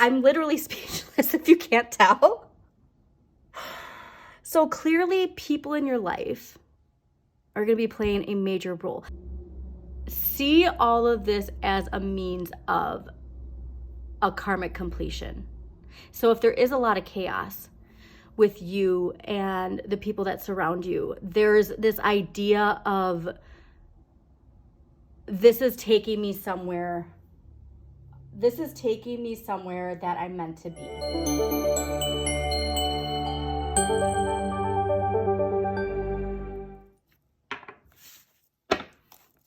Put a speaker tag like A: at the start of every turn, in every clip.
A: I'm literally speechless if you can't tell. So clearly people in your life are going to be playing a major role. See all of this as a means of a karmic completion. So if there is a lot of chaos with you and the people that surround you, there's this idea of this is taking me somewhere that I'm meant to be.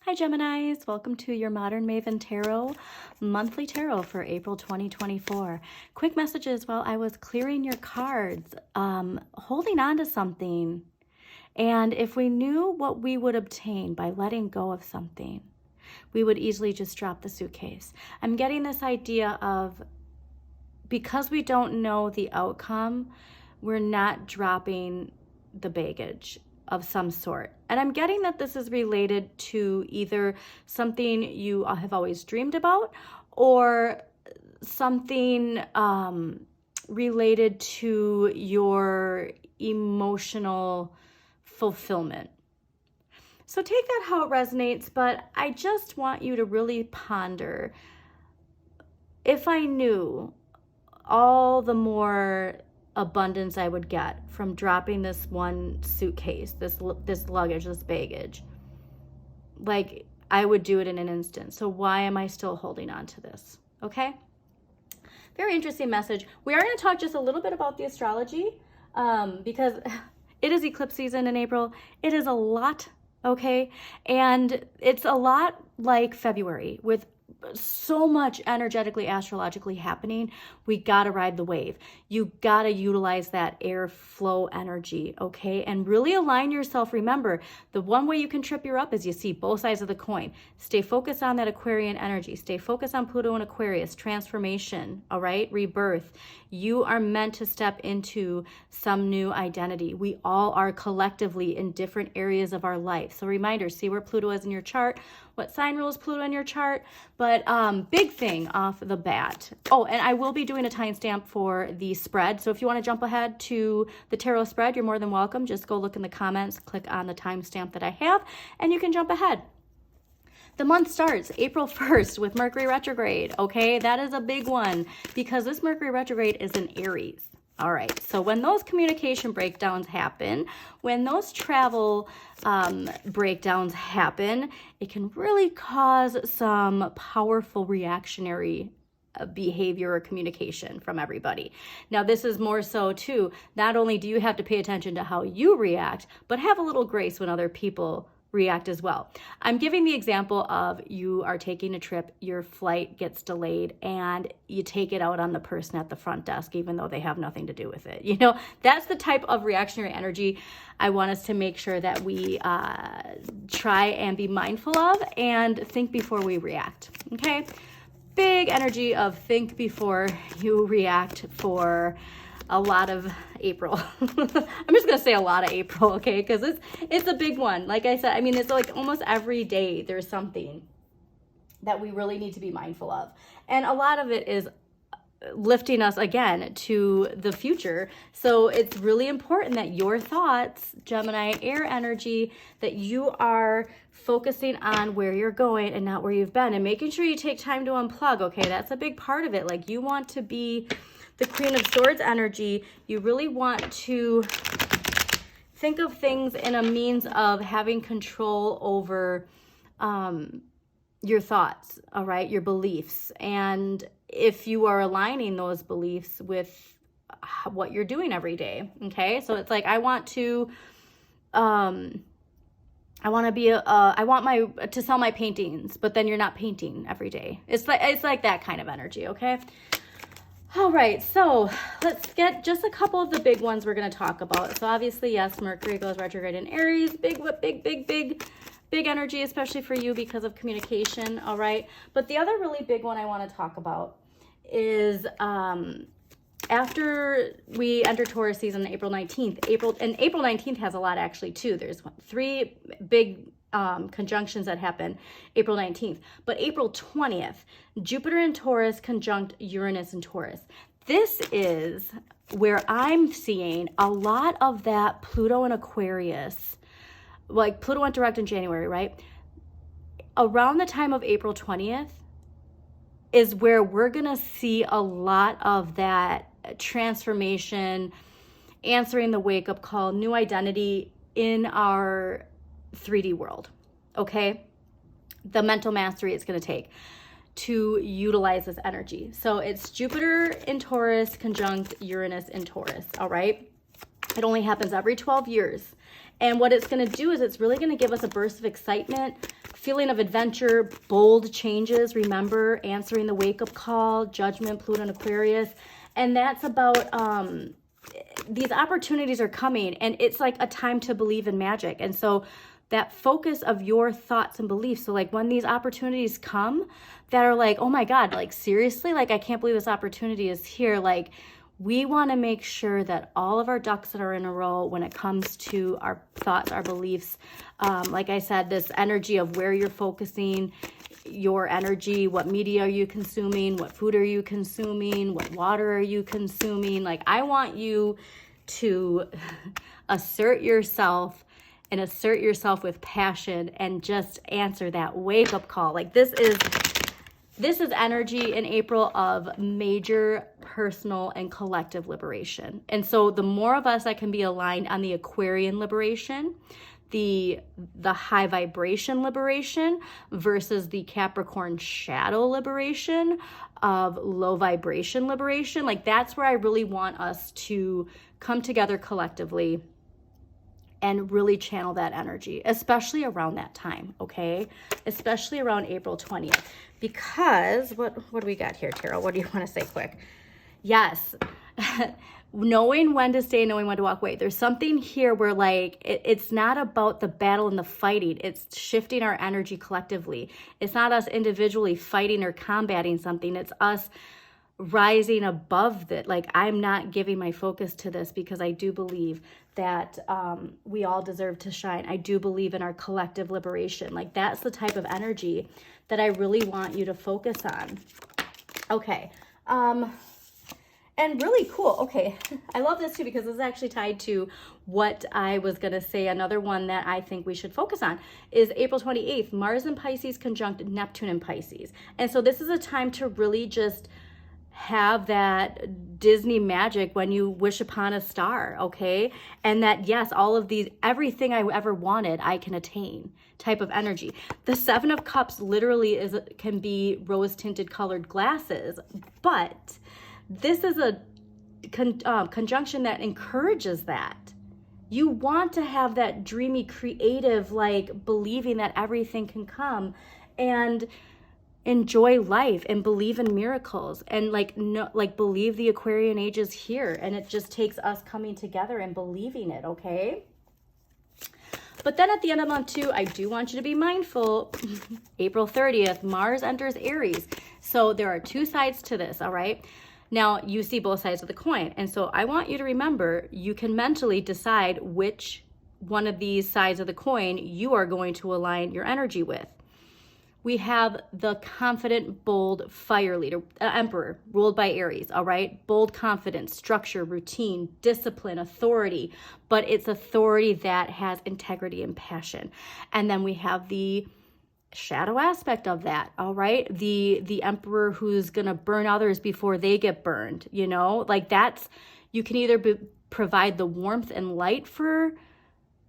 A: Hi Geminis, welcome to your Modern Maven Tarot monthly tarot for April 2024. Quick messages while I was clearing your cards, holding on to something. And if we knew what we would obtain by letting go of something, we would easily just drop the suitcase. I'm getting this idea of, because we don't know the outcome, we're not dropping the baggage of some sort. And I'm getting that this is related to either something you have always dreamed about or something related to your emotional fulfillment. So take that how it resonates, but I just want you to really ponder, if I knew all the more abundance I would get from dropping this one suitcase, this luggage, this baggage, like I would do it in an instant. So why am I still holding on to this? Okay. Very interesting message. We are going to talk just a little bit about the astrology because it is eclipse season in April. It is a lot. Okay. And it's a lot like February with so much energetically, astrologically happening. We got to ride the wave. You got to utilize that air flow energy, okay? And really align yourself. Remember, the one way you can trip you up is you see both sides of the coin. Stay focused on that Aquarian energy. Stay focused on Pluto and Aquarius, transformation, all right? Rebirth. You are meant to step into some new identity. We all are collectively in different areas of our life. So reminder, see where Pluto is in your chart. What sign rules Pluto in your chart? But big thing off the bat. Oh, and I will be doing a timestamp for the spread. So if you want to jump ahead to the tarot spread, you're more than welcome. Just go look in the comments, click on the timestamp that I have, and you can jump ahead. The month starts April 1st with Mercury retrograde, okay? That is a big one because this Mercury retrograde is in Aries. All right, so when those communication breakdowns happen, when those travel breakdowns happen, it can really cause some powerful reactionary behavior or communication from everybody. Now, this is more so too, not only do you have to pay attention to how you react, but have a little grace when other people react as well. I'm giving the example of you are taking a trip, your flight gets delayed, and you take it out on the person at the front desk, even though they have nothing to do with it. You know, that's the type of reactionary energy I want us to make sure that we try and be mindful of and think before we react, okay? Big energy of think before you react for a lot of April. I'm just gonna say a lot of April, okay? Because it's a big one. Like I said, I mean, it's like almost every day there's something that we really need to be mindful of. And a lot of it is lifting us again to the future. So it's really important that your thoughts, Gemini air energy, that you are focusing on where you're going and not where you've been, and making sure you take time to unplug, okay? That's a big part of it. Like, you want to be the Queen of Swords energy. You really want to think of things in a means of having control over your thoughts, all right, your beliefs. And if you are aligning those beliefs with what you're doing every day, okay? So it's like, I want to sell my paintings, but then you're not painting every day. It's like that kind of energy, okay? All right, so let's get just a couple of the big ones we're going to talk about. So obviously, yes, Mercury goes retrograde in Aries. Big energy, especially for you because of communication, all right? But the other really big one I want to talk about is after we enter Taurus season, April 19th. April 19th has a lot actually too. There's 3 big conjunctions that happen April 19th. But April 20th, Jupiter in Taurus conjunct Uranus in Taurus. This is where I'm seeing a lot of that Pluto in Aquarius. Like Pluto went direct in January, right? Around the time of April 20th is where we're going to see a lot of that transformation, answering the wake-up call, new identity in our 3D world, okay? The mental mastery it's going to take to utilize this energy. So it's Jupiter in Taurus conjunct Uranus in Taurus, all right? It only happens every 12 years. And what it's going to do is it's really going to give us a burst of excitement, feeling of adventure, bold changes. Remember, answering the wake-up call, judgment, Pluto and Aquarius. And that's about these opportunities are coming, and it's like a time to believe in magic. And so that focus of your thoughts and beliefs. So like when these opportunities come that are like, oh my God, like seriously, like I can't believe this opportunity is here. Like we want to make sure that all of our ducks that are in a row when it comes to our thoughts, our beliefs. Like I said, this energy of where you're focusing your energy, what media are you consuming, what food are you consuming, what water are you consuming. Like I want you to assert yourself and assert yourself with passion and just answer that wake-up call. Like this is energy in April of major personal and collective liberation. And so the more of us that can be aligned on the Aquarian liberation, the high vibration liberation versus the Capricorn shadow liberation of low vibration liberation, like that's where I really want us to come together collectively and really channel that energy, especially around that time, okay? Especially around April 20th. Because, what do we got here, Tarot? What do you want to say quick? Yes, knowing when to stay, knowing when to walk away. There's something here where like, it's not about the battle and the fighting. It's shifting our energy collectively. It's not us individually fighting or combating something. It's us rising above that. Like I'm not giving my focus to this because I do believe that we all deserve to shine. I do believe in our collective liberation. Like that's the type of energy that I really want you to focus on. Okay. And really cool. Okay. I love this too because this is actually tied to what I was going to say. Another one that I think we should focus on is April 28th, Mars in Pisces conjunct Neptune in Pisces. And so this is a time to really just have that Disney magic when you wish upon a star, okay? And that, yes, all of these, everything I ever wanted, I can attain type of energy. The Seven of Cups literally can be rose-tinted colored glasses, but this is a conjunction that encourages that. You want to have that dreamy, creative, like believing that everything can come and enjoy life and believe in miracles and believe the Aquarian age is here, and it just takes us coming together and believing it, okay? But then at the end of month 2, I do want you to be mindful. April 30th, Mars enters Aries. So there are two sides to this, all right? Now you see both sides of the coin. And so I want you to remember, you can mentally decide which one of these sides of the coin you are going to align your energy with. We have the confident, bold fire leader, emperor, ruled by Aries, all right? Bold confidence, structure, routine, discipline, authority, but it's authority that has integrity and passion. And then we have the shadow aspect of that, all right? The emperor who's going to burn others before they get burned, you know? Like that's, you can either provide the warmth and light for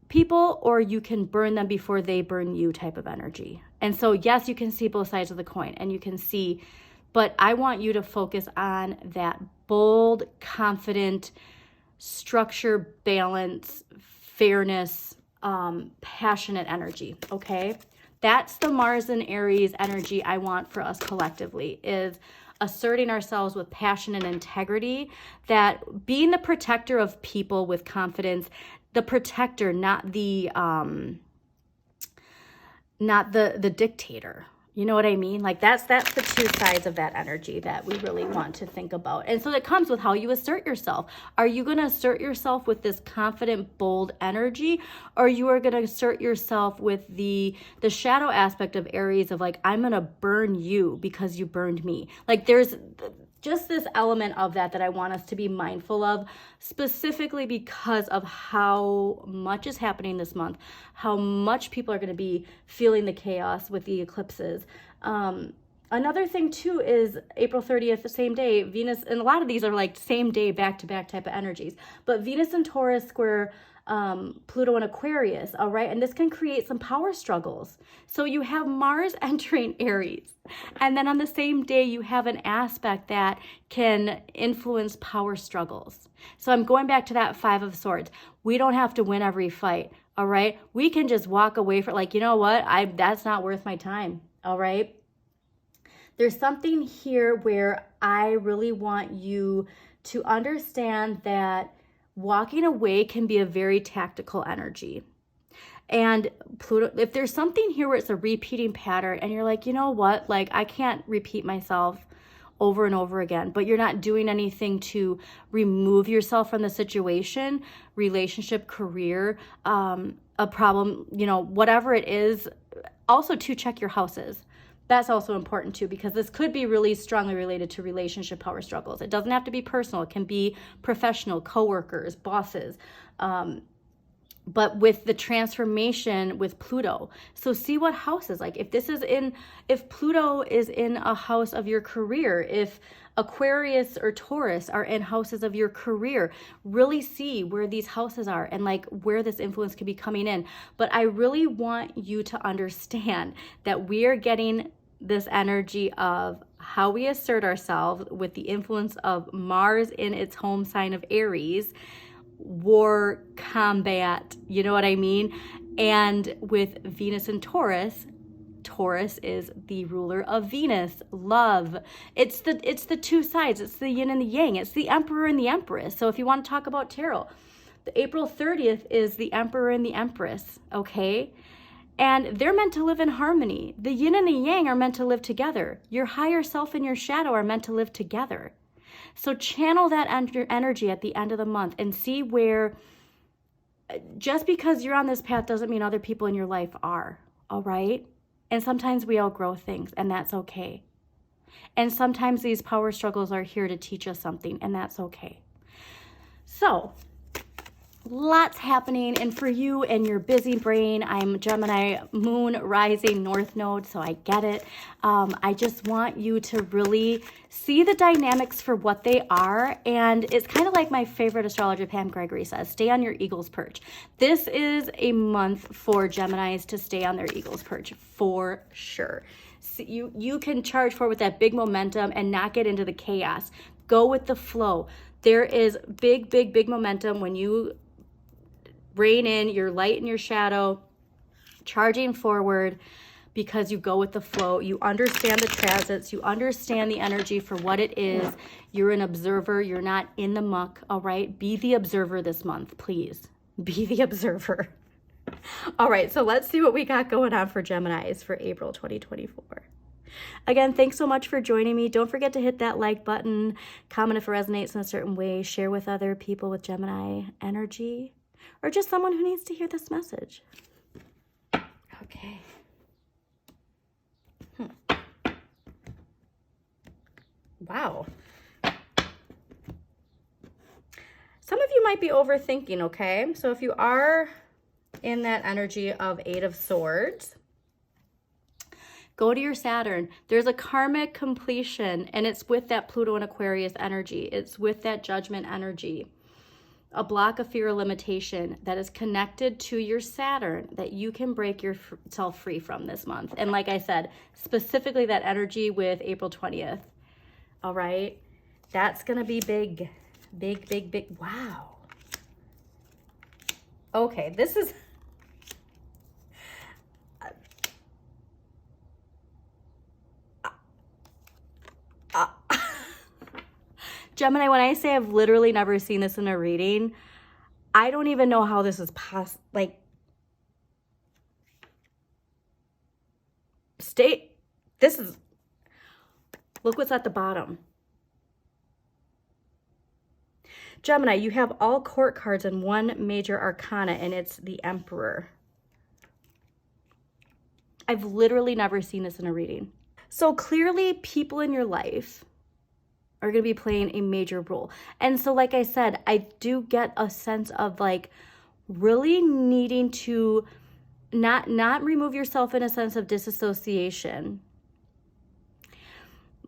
A: people, or you can burn them before they burn you type of energy. And so, yes, you can see both sides of the coin and you can see, but I want you to focus on that bold, confident, structure, balance, fairness, passionate energy, okay? That's the Mars and Aries energy I want for us collectively, is asserting ourselves with passion and integrity, that being the protector of people with confidence, the protector, not the dictator, You know what I mean? Like that's the two sides of that energy that we really want to think about. And so that comes with how you assert yourself. Are you going to assert yourself with this confident, bold energy, or you are going to assert yourself with the shadow aspect of Aries of like, I'm going to burn you because you burned me. Like there's just this element of that I want us to be mindful of, specifically because of how much is happening this month, how much people are going to be feeling the chaos with the eclipses. Another thing too is April 30th, the same day, Venus, and a lot of these are like same day, back-to-back type of energies, but Venus and Taurus square Pluto and Aquarius, all right? And this can create some power struggles. So you have Mars entering Aries, and then on the same day, you have an aspect that can influence power struggles. So I'm going back to that Five of Swords. We don't have to win every fight, all right? We can just walk away from like, you know what? That's not worth my time, all right? There's something here where I really want you to understand that walking away can be a very tactical energy. And Pluto, if there's something here where it's a repeating pattern and you're like, you know what, like I can't repeat myself over and over again, but you're not doing anything to remove yourself from the situation, relationship, career, a problem, you know, whatever it is. Also to check your houses. That's also important too, because this could be really strongly related to relationship power struggles. It doesn't have to be personal. It can be professional, coworkers, bosses, but with the transformation with Pluto. So see what house is like. If Pluto is in a house of your career, if Aquarius or Taurus are in houses of your career, really see where these houses are and like where this influence could be coming in. But I really want you to understand that we are getting this energy of how we assert ourselves with the influence of Mars in its home sign of Aries, war, combat, you know what I mean? And with Venus and Taurus, Taurus is the ruler of Venus, love. It's the two sides. It's the yin and the yang. It's the emperor and the empress. So if you want to talk about tarot, the April 30th is the emperor and the empress, okay? And they're meant to live in harmony. The yin and the yang are meant to live together. Your higher self and your shadow are meant to live together. So channel that energy at the end of the month and see where, just because you're on this path doesn't mean other people in your life are, all right? And sometimes we outgrow things, and that's okay. And sometimes these power struggles are here to teach us something, and that's okay. So, lots happening, and for you and your busy brain, I'm Gemini moon rising north node, so I get it. I just want you to really see the dynamics for what they are, and it's kind of like my favorite astrologer Pam Gregory says, stay on your eagle's perch. This is a month for Geminis to stay on their eagle's perch for sure. So you can charge forward with that big momentum and not get into the chaos. Go with the flow. There is big momentum when you rein in your light and your shadow, charging forward because you go with the flow. You understand the transits. You understand the energy for what it is. You're an observer. You're not in the muck, all right? Be the observer this month, please. Be the observer. All right, so let's see what we got going on for Geminis for April 2024. Again, thanks so much for joining me. Don't forget to hit that like button, comment if it resonates in a certain way, share with other people with Gemini energy, or just someone who needs to hear this message. Okay. Wow. Some of you might be overthinking, okay? So if you are in that energy of Eight of Swords, go to your Saturn. There's a karmic completion, and it's with that Pluto and Aquarius energy. It's with that judgment energy. A block of fear or limitation that is connected to your Saturn that you can break yourself free from this month. And like I said, specifically that energy with April 20th. All right? That's going to be big. Big. Wow. Okay, this is... Gemini, when I say I've literally never seen this in a reading, I don't even know how this is possible. Like, Look what's at the bottom. Gemini, you have all court cards in one major arcana, and it's the Emperor. I've literally never seen this in a reading. So clearly people in your life are going to be playing a major role. And so, like I said, I do get a sense of like really needing to not remove yourself in a sense of disassociation.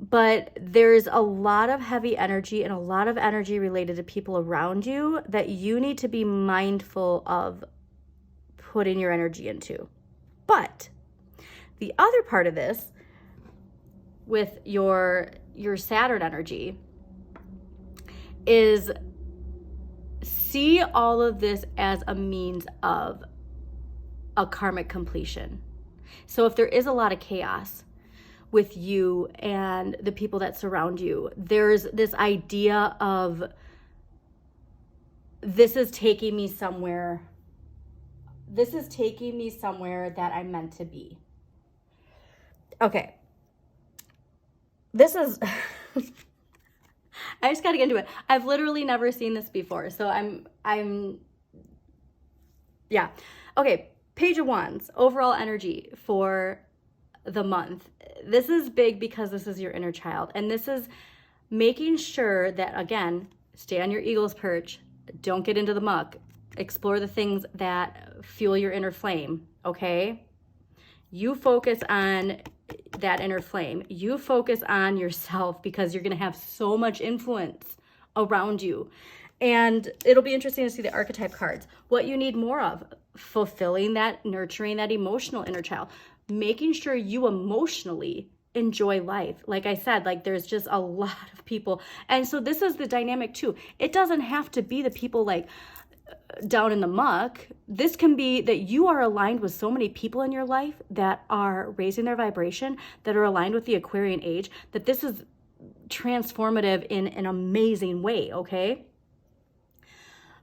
A: But there's a lot of heavy energy and a lot of energy related to people around you that you need to be mindful of putting your energy into. But the other part of this with your Saturn energy is see all of this as a means of a karmic completion. So if there is a lot of chaos with you and the people that surround you, there's this idea of this is taking me somewhere that I'm meant to be. Okay. This is I just got to get into it. I've literally never seen this before. So yeah. Okay. Page of Wands, overall energy for the month. This is big because this is your inner child. And this is making sure that, again, stay on your eagle's perch. Don't get into the muck. Explore the things that fuel your inner flame, okay? You focus on that inner flame. You focus on yourself because you're going to have so much influence around you. And it'll be interesting to see the archetype cards. What you need more of, fulfilling that, nurturing that emotional inner child, making sure you emotionally enjoy life. Like I said, like there's just a lot of people. And so this is the dynamic too. It doesn't have to be the people like down in the muck. This can be that you are aligned with so many people in your life that are raising their vibration, that are aligned with the Aquarian age, that this is transformative in an amazing way, okay?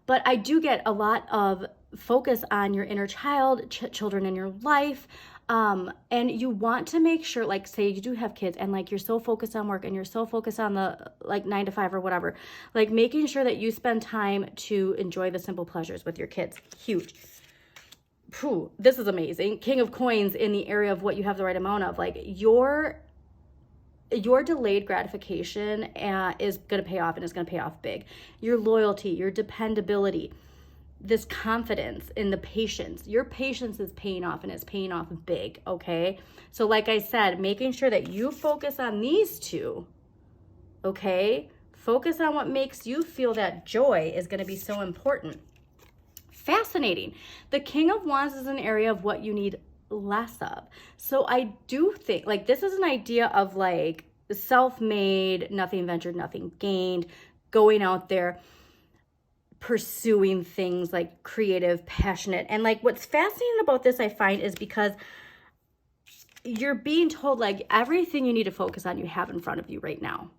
A: But I do get a lot of focus on your inner child, children in your life. And you want to make sure, like say you do have kids and like you're so focused on work and you're so focused on the like 9 to 5 or whatever, like making sure that you spend time to enjoy the simple pleasures with your kids. Huge. Phew, this is amazing. King of Coins in the area of what you have the right amount of, like your delayed gratification is going to pay off, and it's going to pay off big. Your loyalty, your dependability, this confidence in the patience. Your patience is paying off, and it's paying off big, okay? So like I said, making sure that you focus on these two, okay? Focus on what makes you feel that joy is going to be so important. Fascinating. The King of Wands is an area of what you need less of. So I do think like this is an idea of like self-made, nothing ventured, nothing gained, going out there, pursuing things like creative, passionate. And like what's fascinating about this, I find, is because you're being told like everything you need to focus on you have in front of you right now.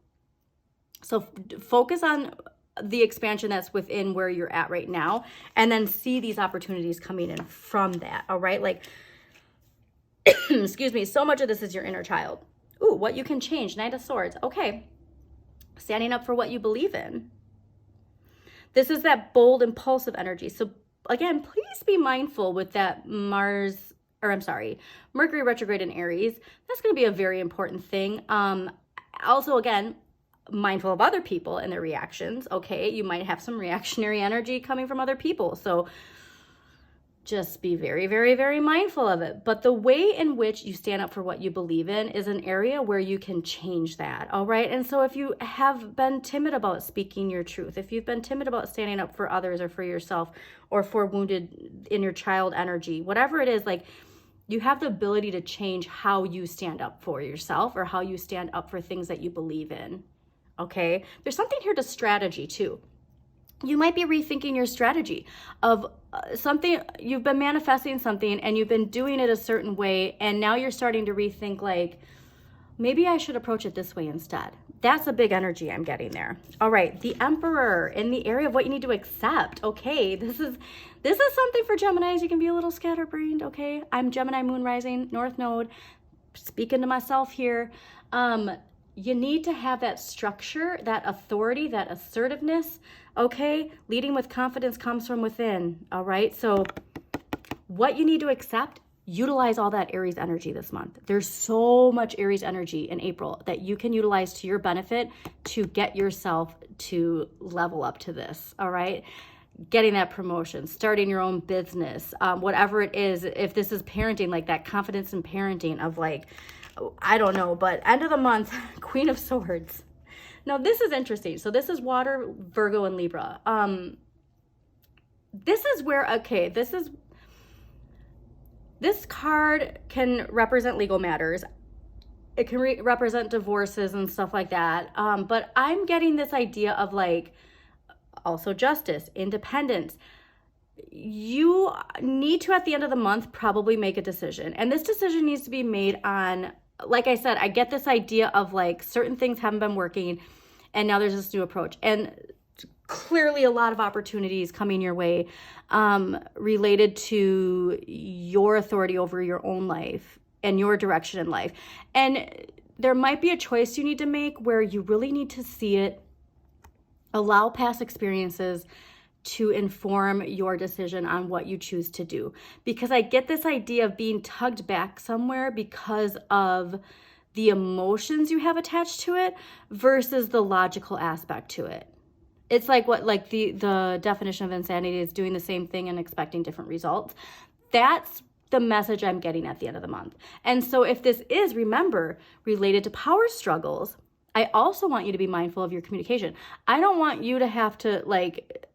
A: So focus on the expansion that's within where you're at right now, and then see these opportunities coming in from that. All right. Like, excuse me, so much of this is your inner child. Ooh, what you can change. Knight of Swords. Okay. Standing up for what you believe in. This is that bold, impulsive energy. So again, please be mindful with that Mercury retrograde in Aries. That's going to be a very important thing. Also, again, mindful of other people and their reactions. Okay. You might have some reactionary energy coming from other people. So just be very, very, very mindful of it. But the way in which you stand up for what you believe in is an area where you can change that. All right. And so if you have been timid about speaking your truth, if you've been timid about standing up for others or for yourself or for wounded in your child energy, whatever it is, like you have the ability to change how you stand up for yourself or how you stand up for things that you believe in. Okay. There's something here to strategy too. You might be rethinking your strategy of something, you've been manifesting something and you've been doing it a certain way. And now you're starting to rethink like, maybe I should approach it this way instead. That's a big energy I'm getting there. All right. The Emperor in the area of what you need to accept. Okay. This is something for Geminis. You can be a little scatterbrained. Okay. I'm Gemini moon rising, North Node. speaking to myself here, you need to have that structure, that authority, that assertiveness, okay? Leading with confidence comes from within, all right? So what you need to accept, utilize all that Aries energy this month. There's so much Aries energy in April that you can utilize to your benefit to get yourself to level up to this, all right? Getting that promotion, starting your own business, whatever it is. If this is parenting, like that confidence in parenting of like, I don't know, but end of the month, Queen of Swords. Now this is interesting. So this is water, Virgo, and Libra. This is where, okay, this card can represent legal matters. It can represent divorces and stuff like that. But I'm getting this idea of like, also justice, independence. You need to, at the end of the month, probably make a decision. And this decision needs to be made on, like I said, I get this idea of like certain things haven't been working and now there's this new approach. And clearly a lot of opportunities coming your way related to your authority over your own life and your direction in life. And there might be a choice you need to make where you really need to see it, allow past experiences to inform your decision on what you choose to do. Because I get this idea of being tugged back somewhere because of the emotions you have attached to it versus the logical aspect to it. It's like what, like the definition of insanity is doing the same thing and expecting different results. That's the message I'm getting at the end of the month. And so if this is, remember, related to power struggles, I also want you to be mindful of your communication. I don't want you to have to like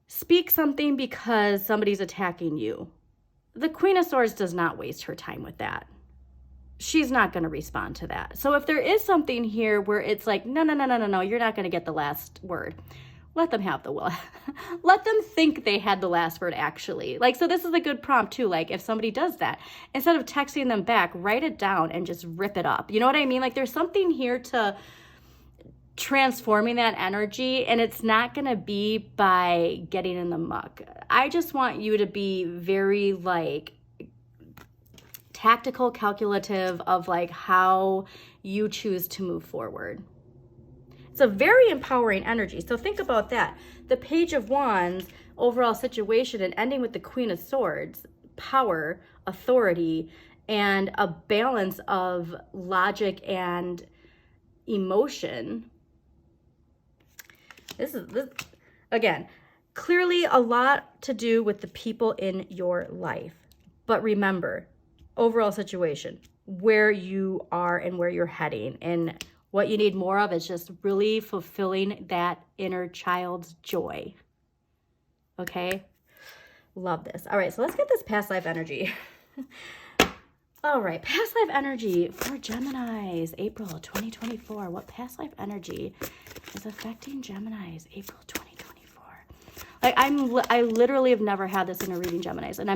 A: speak something because somebody's attacking you. The Queen of Swords does not waste her time with that. She's not going to respond to that. So if there is something here where it's like, no, you're not going to get the last word. Let them have the will. Let them think they had the last word actually. Like, so this is a good prompt too. Like if somebody does that, instead of texting them back, write it down and just rip it up. You know what I mean? Like there's something here to transforming that energy, and it's not going to be by getting in the muck. I just want you to be very like tactical, calculative of like how you choose to move forward. It's a very empowering energy. So think about that. The Page of Wands, overall situation, and ending with the Queen of Swords, power, authority, and a balance of logic and emotion. This again, clearly a lot to do with the people in your life. But remember, overall situation, where you are and where you're heading, and what you need more of is just really fulfilling that inner child's joy. Okay? Love this. All right, so let's get this past life energy. All right, past life energy for Geminis, April 2024. What past life energy is affecting Geminis, April 2024? Like I literally have never had this in a reading, Geminis, and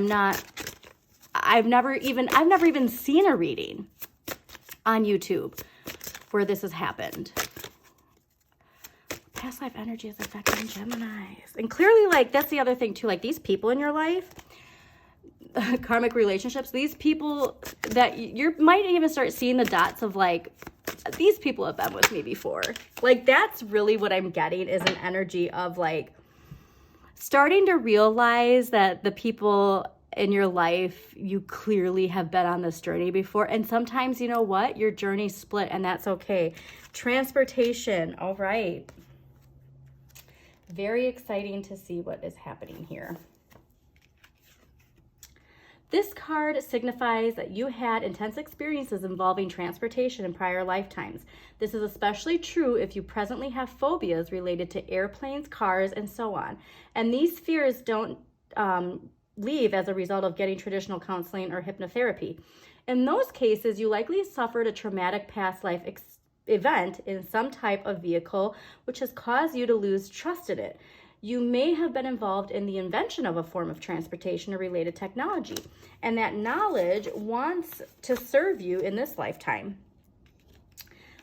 A: I've never even seen a reading on YouTube where this has happened. Past life energy is affecting Geminis. And clearly, like, that's the other thing too, like these people in your life, karmic relationships, these people that you might even start seeing the dots of like, these people have been with me before. Like that's really what I'm getting, is an energy of like starting to realize that the people in your life, you clearly have been on this journey before. And sometimes, you know what? Your journey split, and that's okay. Transportation. All right. Very exciting to see what is happening here. This card signifies that you had intense experiences involving transportation in prior lifetimes. This is especially true if you presently have phobias related to airplanes, cars, and so on. And these fears don't leave as a result of getting traditional counseling or hypnotherapy. In those cases, you likely suffered a traumatic past life event in some type of vehicle, which has caused you to lose trust in it. You may have been involved in the invention of a form of transportation or related technology, and that knowledge wants to serve you in this lifetime.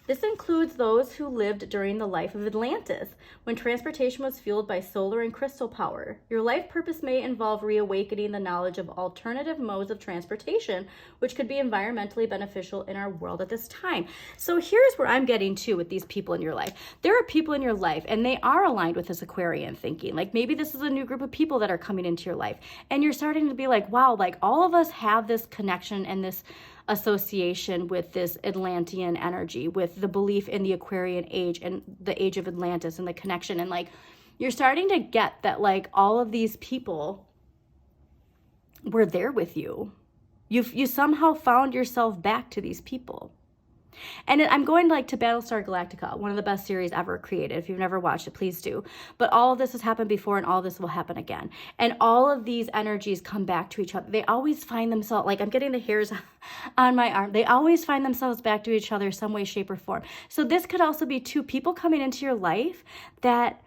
A: This includes those who lived during the life of Atlantis, when transportation was fueled by solar and crystal power. Your life purpose may involve reawakening the knowledge of alternative modes of transportation, which could be environmentally beneficial in our world at this time. So here's where I'm getting to with these people in your life. There are people in your life, and they are aligned with this Aquarian thinking. Like maybe this is a new group of people that are coming into your life, and you're starting to be like, wow, like all of us have this connection and this association with this Atlantean energy, with the belief in the Aquarian age and the age of Atlantis and the connection. And like, you're starting to get that like all of these people were there with you. You somehow found yourself back to these people. And I'm going like to Battlestar Galactica, one of the best series ever created. If you've never watched it, please do. But all of this has happened before, and all this will happen again. And all of these energies come back to each other. They always find themselves, like I'm getting the hairs on my arm. They always find themselves back to each other some way, shape, or form. So this could also be two people coming into your life that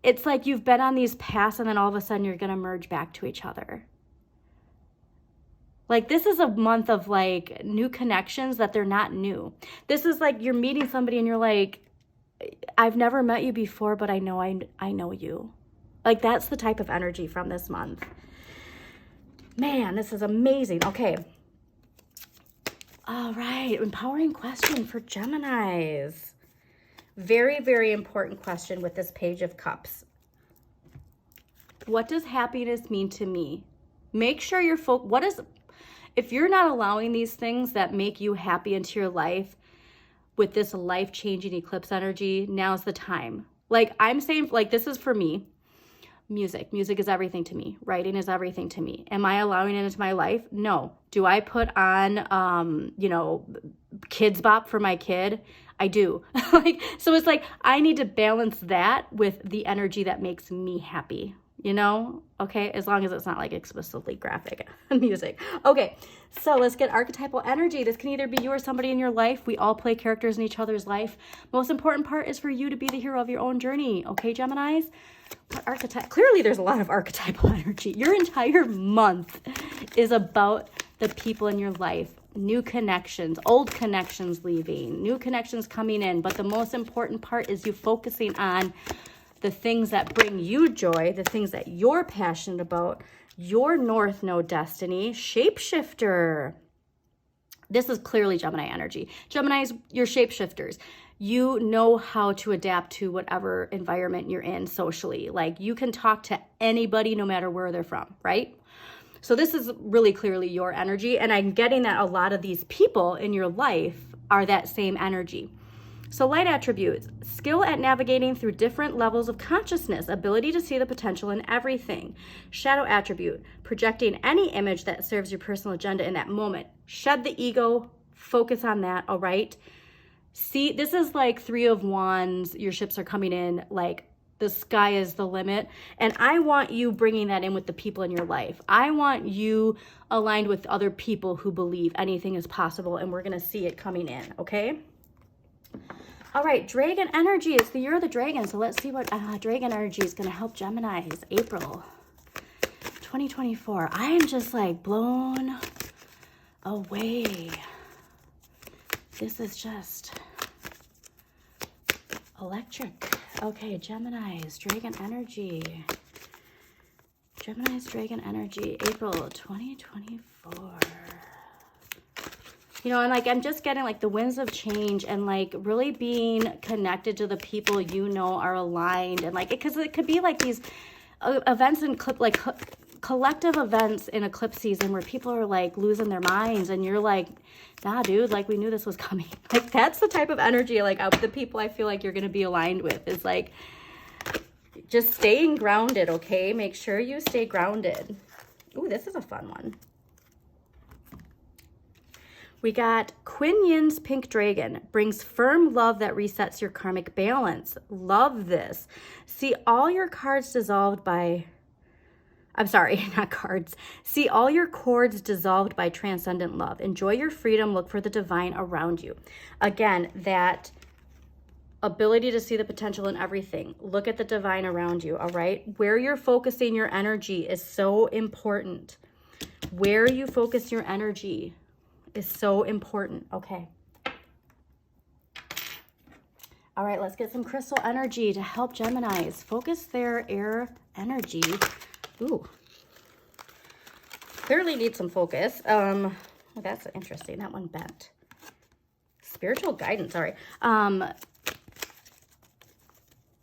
A: it's like you've been on these paths, and then all of a sudden you're going to merge back to each other. Like this is a month of like new connections that they're not new. This is like you're meeting somebody and you're like, I've never met you before, but I know you. Like that's the type of energy from this month. Man, this is amazing. Okay. All right. Empowering question for Geminis. Very, very important question with this Page of Cups. What does happiness mean to me? Make sure you're if you're not allowing these things that make you happy into your life with this life-changing eclipse energy, now's the time. Like I'm saying, like this is for me. Music is everything to me. Writing is everything to me. Am I allowing it into my life? No. Do I put on, Kids Bop for my kid? I do. So it's like, I need to balance that with the energy that makes me happy. Okay, as long as it's not like explicitly graphic music. Okay, so let's get archetypal energy. This can either be you or somebody in your life. We all play characters in each other's life. Most important part is for you to be the hero of your own journey. Okay, Geminis? What archetype? Clearly there's a lot of archetypal energy. Your entire month is about the people in your life. New connections, old connections leaving, new connections coming in. But the most important part is you focusing on the things that bring you joy, the things that you're passionate about, your North Node destiny, shapeshifter. This is clearly Gemini energy. Geminis, you're shapeshifters. You know how to adapt to whatever environment you're in socially. Like you can talk to anybody no matter where they're from, right? So this is really clearly your energy. And I'm getting that a lot of these people in your life are that same energy. So light attributes, skill at navigating through different levels of consciousness, ability to see the potential in everything. Shadow attribute, projecting any image that serves your personal agenda in that moment. Shed the ego, focus on that, all right? See, this is like 3 of Wands, your ships are coming in, like the sky is the limit. And I want you bringing that in with the people in your life. I want you aligned with other people who believe anything is possible, and we're gonna see it coming in, okay? All right, dragon energy. It's the year of the dragon. So let's see what dragon energy is going to help Geminis. April 2024. I am just like blown away. This is just electric. Okay, Geminis, dragon energy. Geminis, dragon energy, April 2024. And like, I'm just getting like the winds of change and like really being connected to the people are aligned. And like, because it could be like these events in collective events in eclipse season where people are like losing their minds and you're like, nah, dude, like we knew this was coming. Like that's the type of energy, like the people I feel like you're going to be aligned with is like just staying grounded. Okay. Make sure you stay grounded. Ooh, this is a fun one. We got Quinn Yin's Pink Dragon. Brings firm love that resets your karmic balance. Love this. See all your cards dissolved by... I'm sorry, not cards. See all your cords dissolved by transcendent love. Enjoy your freedom. Look for the divine around you. Again, that ability to see the potential in everything. Look at the divine around you, all right? Where you're focusing your energy is so important. Where you focus your energy is so important. Okay. All right, let's get some crystal energy to help Geminis focus their air energy. Ooh, clearly need some focus. Well, that's interesting. That one bent. Spiritual guidance. All right.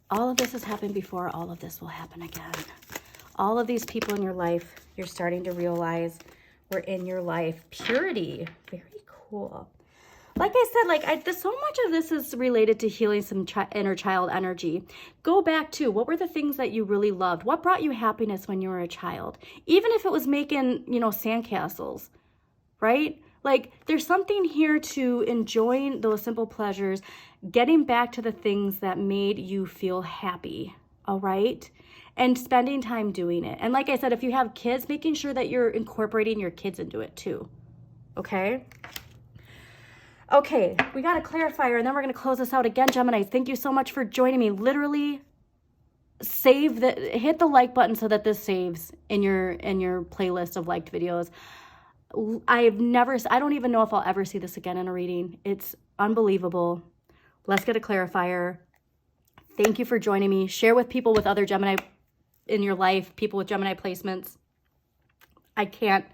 A: All of this has happened before. All of this will happen again. All of these people in your life, you're starting to realize were in your life. Purity. Very cool. Like I said, so much of this is related to healing some inner child energy. Go back to, what were the things that you really loved? What brought you happiness when you were a child? Even if it was making, sandcastles, right? Like, there's something here to enjoying those simple pleasures, getting back to the things that made you feel happy, all right? And spending time doing it. And like I said, if you have kids, making sure that you're incorporating your kids into it too, okay? Okay, we got a clarifier, and then we're going to close this out again, Geminis. Thank you so much for joining me. Literally, hit the like button so that this saves in your playlist of liked videos. I don't even know if I'll ever see this again in a reading. It's unbelievable. Let's get a clarifier. Thank you for joining me. Share with people with other Gemini in your life, people with Gemini placements. I can't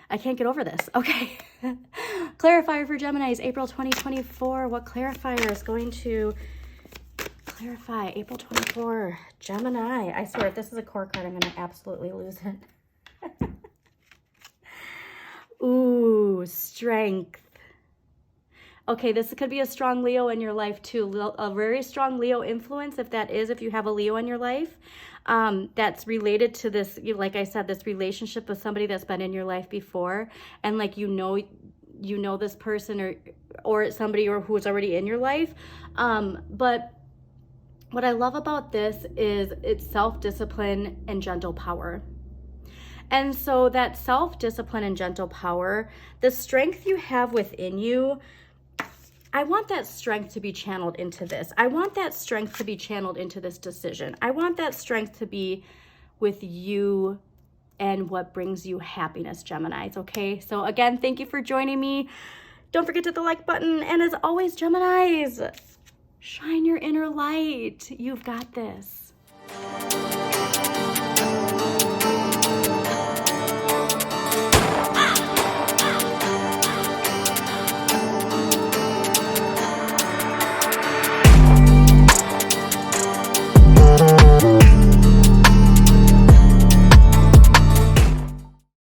A: get over this. Okay. Clarifier for Geminis, April 2024. What clarifier is going to clarify April 24? Gemini. I swear, if this is a core card, I'm going to absolutely lose it. Ooh, strength. Okay, this could be a strong Leo in your life too. A very strong Leo influence, if you have a Leo in your life. That's related to this, like I said, this relationship with somebody that's been in your life before. And like, this person or somebody who's already in your life. But what I love about this is it's self-discipline and gentle power. And so that self-discipline and gentle power, the strength you have within you, I want that strength to be channeled into this. I want that strength to be channeled into this decision. I want that strength to be with you and what brings you happiness, Geminis, okay? So again, thank you for joining me. Don't forget to hit the like button. And as always, Geminis, shine your inner light. You've got this.